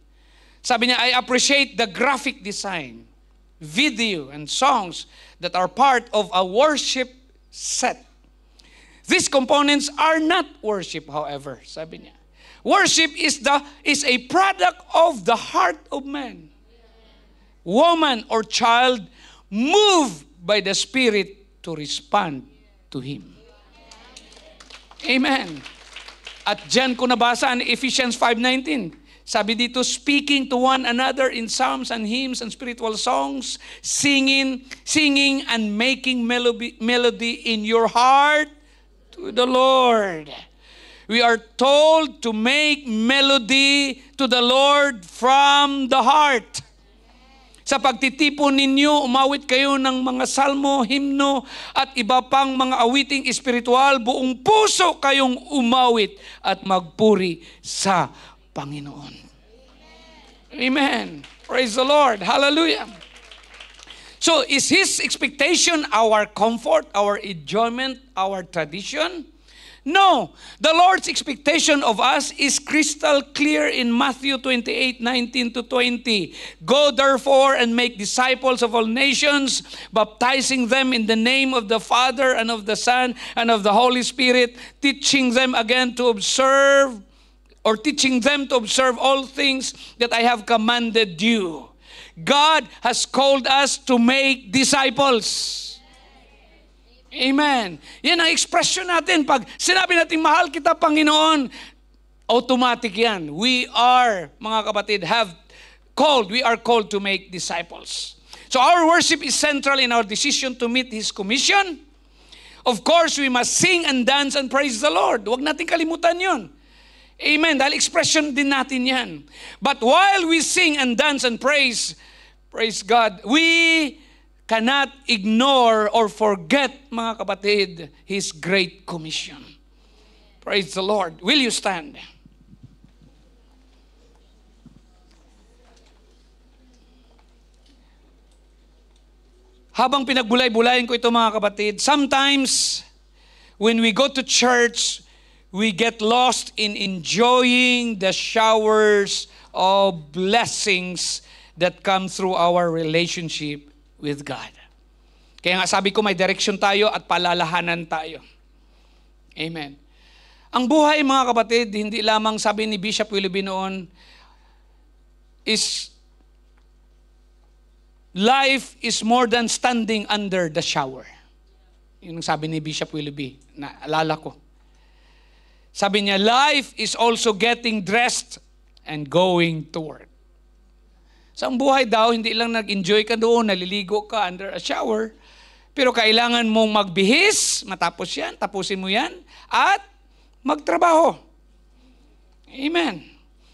Sabi niya, I appreciate the graphic design, video, and songs that are part of a worship set. These components are not worship, however, sabi niya. Worship is a product of the heart of man. Woman or child moved by the Spirit to respond to Him. Amen. At dyan ko nabasa ang Ephesians 5:19. Sabi dito, speaking to one another in psalms and hymns and spiritual songs, singing and making melody in your heart to the Lord. We are told to make melody to the Lord from the heart. Sa pagtitipon ninyo, umawit kayo ng mga salmo, himno, at iba pang mga awiting espiritual, buong puso kayong umawit at magpuri sa Panginoon. Amen. Praise the Lord. Hallelujah. So, is His expectation our comfort, our enjoyment, our tradition? No. The Lord's expectation of us is crystal clear in Matthew 28:19-20. Go therefore and make disciples of all nations, baptizing them in the name of the Father and of the Son and of the Holy Spirit, teaching them to observe all things that I have commanded you. God has called us to make disciples. Amen. Yan ang expression natin. Pag sinabi natin, mahal kita, Panginoon, automatic yan. We are, mga kapatid, we are called to make disciples. So our worship is central in our decision to meet His commission. Of course, we must sing and dance and praise the Lord. Huwag natin kalimutan yun. Amen. Dahil expression din natin yan. But while we sing and dance and praise God, we cannot ignore or forget, mga kapatid, His great commission. Praise the Lord. Will you stand? Habang pinagbulay-bulayin ko ito, mga kapatid, sometimes when we go to church, we get lost in enjoying the showers of blessings that come through our relationship with God. Kaya nga sabi ko, may direction tayo at palalahanan tayo. Amen. Ang buhay, mga kapatid, hindi lamang, sabi ni Bishop Willoughby noon, life is more than standing under the shower. Yun ang sabi ni Bishop Willoughby, na alala ko. Sabi niya, life is also getting dressed and going to work. Sa ang buhay daw, hindi lang nag-enjoy ka doon, naliligo ka under a shower, pero kailangan mong magbihis, matapos yan, tapusin mo yan, at magtrabaho. Amen.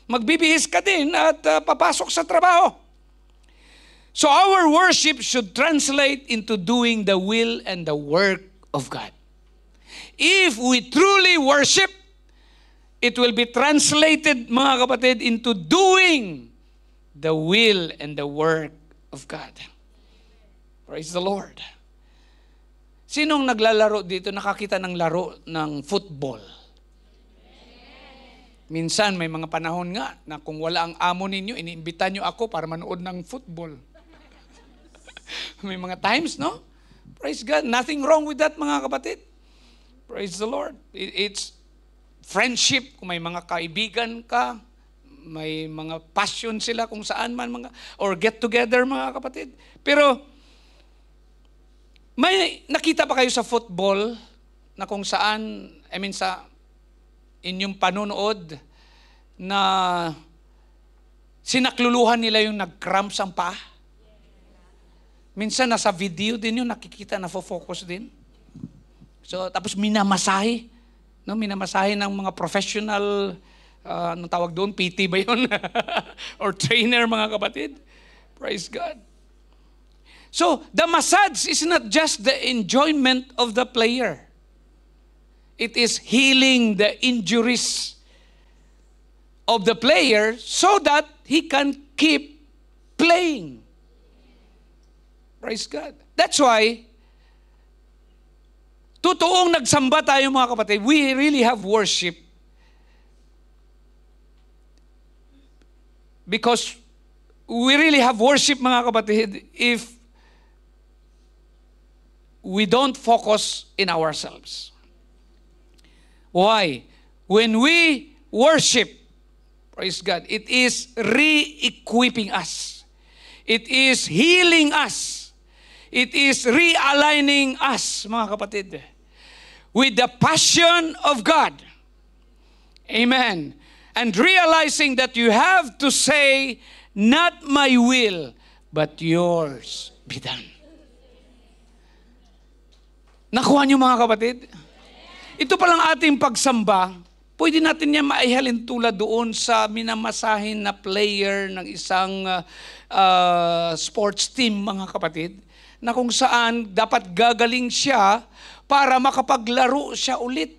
Magbibihis ka din at papasok sa trabaho. So our worship should translate into doing the will and the work of God. If we truly worship, it will be translated, mga kapatid, into doing the will and the work of God. Praise the Lord. Sinong naglalaro dito, nakakita ng laro ng football? Minsan may mga panahon nga na kung wala ang amo ninyo, iniimbita nyo ako para manood ng football. May mga times, no? Praise God. Nothing wrong with that, mga kapatid. Praise the Lord. It's friendship, kung may mga kaibigan ka, may mga passion sila kung saan man, or get together, mga kapatid. Pero, may nakita pa kayo sa football na kung saan, sa inyong panonood, na sinakluluhan nila yung nag-cramps ang paa? Minsan nasa video din yun, nakikita, nafo-focus din. So, tapos minamasahe. No, minamasahe ng mga professional, anong tawag doon? PT ba yun? Or trainer, mga kapatid? Praise God. So, the massage is not just the enjoyment of the player. It is healing the injuries of the player so that he can keep playing. Praise God. That's why, totoong nagsamba tayo, mga kapatid, we really have worship because we really have worship, mga kapatid, if we don't focus in ourselves. Why? When we worship, praise God, it is re-equipping us. It is healing us. It is realigning us, mga kapatid, with the passion of God. Amen. And realizing that you have to say, not my will, but yours be done. Nakuha niyo, mga kapatid? Ito palang ating pagsamba, pwede natin niya maihalin tulad doon sa minamasahin na player ng isang sports team, mga kapatid, na kung saan dapat gagaling siya para makapaglaro siya ulit.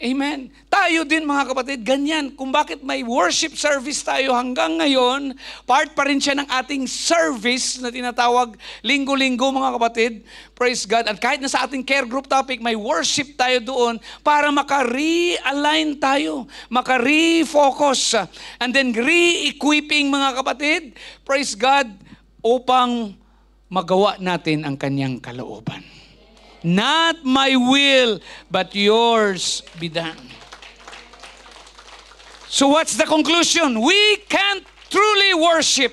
Amen. Tayo din, mga kapatid, ganyan. Kung bakit may worship service tayo hanggang ngayon, part pa rin siya ng ating service na tinatawag linggo-linggo, mga kapatid. Praise God. At kahit na sa ating care group topic, may worship tayo doon para maka-realign tayo, maka-refocus, and then re-equipping, mga kapatid. Praise God, upang magawa natin ang kanyang kalooban. Not my will, but yours be done. So what's the conclusion? We can't truly worship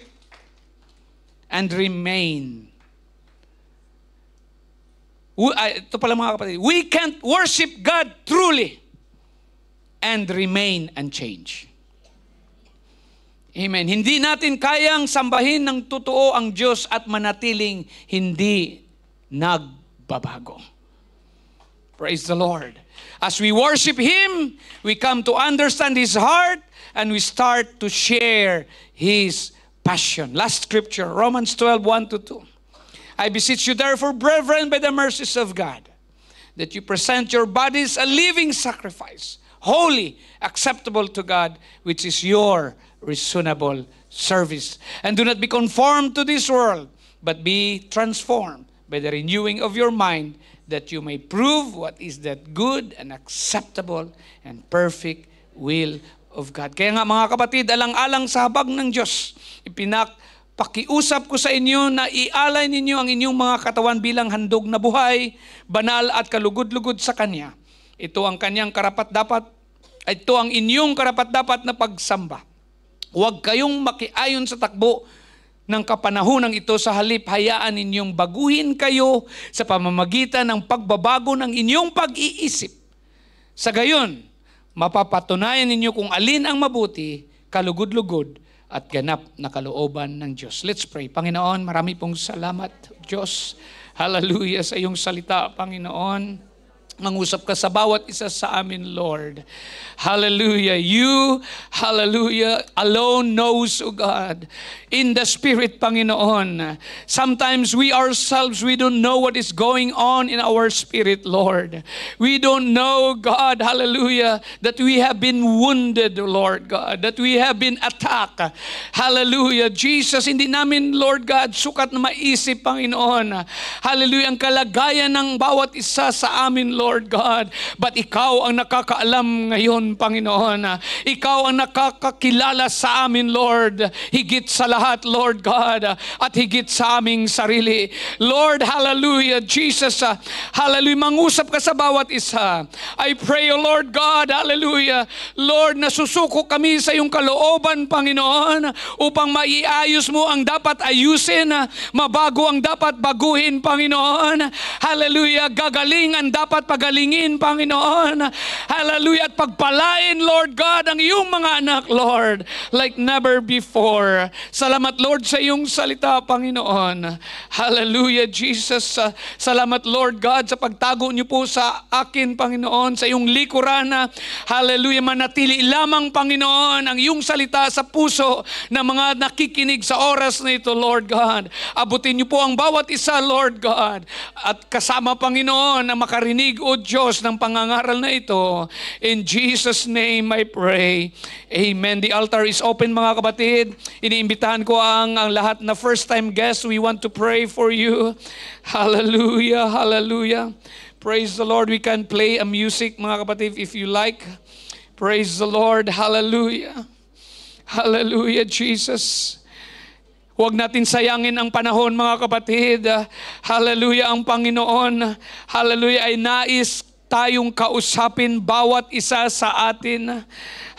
and remain. Ito pala, mga kapatid. We can't worship God truly and remain unchanged. Amen. Hindi natin kayang sambahin ng totoo ang Diyos at manatiling hindi nagbabago. Praise the Lord. As we worship Him, we come to understand His heart and we start to share His passion. Last scripture, Romans 12:1-2. I beseech you therefore, brethren, by the mercies of God, that you present your bodies a living sacrifice, holy, acceptable to God, which is your reasonable service. And do not be conformed to this world, but be transformed by the renewing of your mind, that you may prove what is that good and acceptable and perfect will of God. Kaya nga, mga kapatid, alang-alang sa habag ng Diyos, pakiusap ko sa inyo na ialay ninyo ang inyong mga katawan bilang handog na buhay, banal at kalugod-lugod sa Kanya. Ito ang Kanyang karapat-dapat, ito ang inyong karapat-dapat na pagsamba. Huwag kayong makiayon sa takbo ng kapanahonang ito, sa halip hayaan ninyong baguhin kayo sa pamamagitan ng pagbabago ng inyong pag-iisip. Sa gayon, mapapatunayan ninyo kung alin ang mabuti, kalugod-lugod, at ganap na kalooban ng Diyos. Let's pray. Panginoon, marami pong salamat, Diyos. Hallelujah sa iyong salita, Panginoon. Mangusap ka sa bawat isa sa amin, Lord. Hallelujah. You, hallelujah, alone knows, O God. In the Spirit, Panginoon. Sometimes we ourselves, we don't know what is going on in our spirit, Lord. We don't know, God, hallelujah, that we have been wounded, Lord God. That we have been attacked. Hallelujah. Jesus, hindi namin, Lord God, sukat na maisip, Panginoon. Hallelujah, ang kalagayan ng bawat isa sa amin, Lord God. But ikaw ang nakakaalam ngayon, Panginoon. Ikaw ang nakakakilala sa amin, Lord. Higit sa lahat, Lord God. At higit sa aming sarili. Lord, hallelujah, Jesus, hallelujah, mangusap ka sa bawat isa. I pray, O Lord God, hallelujah, Lord, nasusuko kami sa iyong kalooban, Panginoon, upang maiayos mo ang dapat ayusin, mabago ang dapat baguhin, Panginoon. Hallelujah, gagaling ang dapat pagalingin, Panginoon. Hallelujah, at pagpalain, Lord God, ang iyong mga anak, Lord, like never before. Salamat, Lord, sa iyong salita, Panginoon. Hallelujah, Jesus. Salamat, Lord God, sa pagtago niyo po sa akin, Panginoon, sa iyong likuran. Hallelujah, manatili lamang, Panginoon, ang iyong salita sa puso ng mga nakikinig sa oras na ito, Lord God. Abutin niyo po ang bawat isa, Lord God. At kasama, Panginoon, na makarinig, O Diyos, ng pangangaral na ito. In Jesus' name I pray. Amen. The altar is open, mga kapatid. Iniimbitahan ko ang lahat na first-time guests. We want to pray for you. Hallelujah, hallelujah. Praise the Lord. We can play a music, mga kapatid, if you like. Praise the Lord. Hallelujah. Hallelujah, Jesus. Huwag natin sayangin ang panahon, mga kapatid. Hallelujah, ang Panginoon. Hallelujah, ay nais tayong kausapin bawat isa sa atin.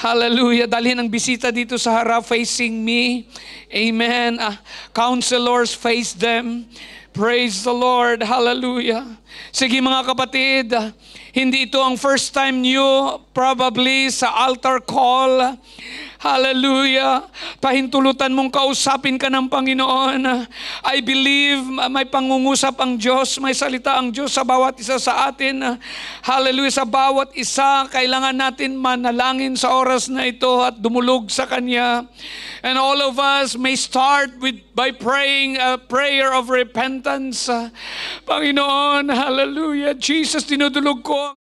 Hallelujah. Dalhin ang bisita dito sa harap, facing me. Amen. Counselors, face them. Praise the Lord. Hallelujah. Sige, mga kapatid, hindi ito ang first time nyo probably sa altar call. Hallelujah. Pahintulutan mong kausapin ka ng Panginoon. I believe may pangungusap ang Diyos, may salita ang Diyos sa bawat isa sa atin. Hallelujah. Sa bawat isa, kailangan natin manalangin sa oras na ito at dumulog sa Kanya. And all of us may start by praying a prayer of repentance. Panginoon, hallelujah. Jesus, dinudulog ko